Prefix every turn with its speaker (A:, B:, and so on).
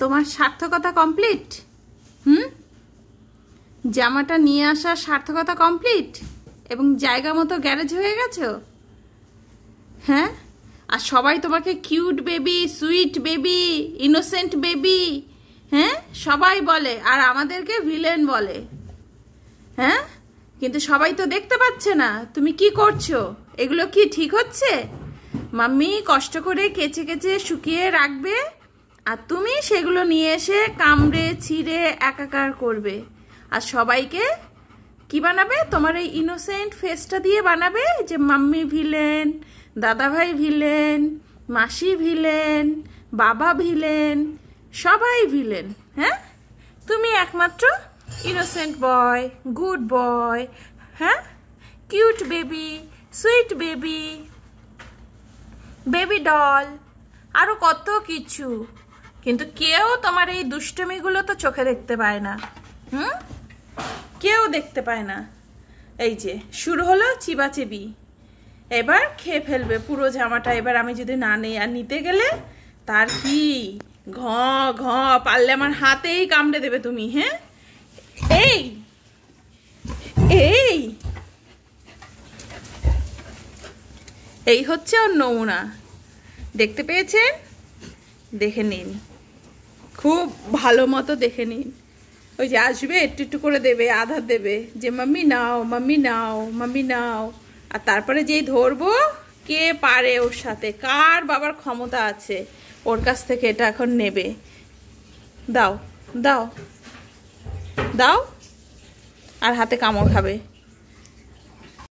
A: তোমার সার্থকতা কমপ্লিট? হুম, জামাটা নিয়ে আসার সার্থকতা কমপ্লিট এবং জায়গা মতো গ্যারেজ হয়ে গেছো? হ্যাঁ, আর সবাই তোমাকে cute baby, sweet baby, innocent baby, হ্যাঁ সবাই বলে, আর আমাদেরকে ভিলেন বলে। হ্যাঁ, কিন্তু সবাই তো দেখতে পাচ্ছে না তুমি কি করছো। এগুলো কি ঠিক হচ্ছে? মাম্মি কষ্ট করে কেচে কেচে শুকিয়ে রাখবে, আর তুমি সেগুলো নিয়ে এসে কামড়ে ছিঁড়ে একাকার করবে, আর সবাইকে কি বানাবে? তোমার এই ইনোসেন্ট ফেসটা দিয়ে বানাবে যে মাম্মি ভিলেন, দাদাভাই ভিলেন, মাসি ভিলেন, বাবা ভিলেন, সবাই ভিলেন। হ্যাঁ, তুমি একমাত্র ইনোসেন্ট বয়, গুড বয়, হ্যাঁ, cute baby, sweet baby, baby doll, আরো কত কিছু। কিন্তু কেউ তোমার এই দুষ্টমিগুলো তো চোখে দেখতে পায় না। কেউ দেখতে পায় না। এই যে শুরু হলো চিবাচিবি, এবার খেয়ে ফেলবে পুরো জামাটা। এবার আমি যদি না নেই, আর নিতে গেলে তার কি ঘ ঘ পারলে আমার হাতেই কামড়ে দেবে তুমি। হ্যাঁ, এই এই এই হচ্ছে ওর নমুনা। দেখতে পেয়েছেন? দেখে নিন, খুব ভালো মতো দেখে নিন। ওই যে আসবে একটু একটু করে দেবে, আধার দেবে যে মাম্মি নাও, মাম্মি নাও, মাম্মি নাও, আর তারপরে যেই ধরবো, কে পারে ওর সাথে, কার বাবার ক্ষমতা আছে ওর কাছ থেকে এটা এখন নেবে। দাও দাও দাও, আর হাতে কামড় খাবে।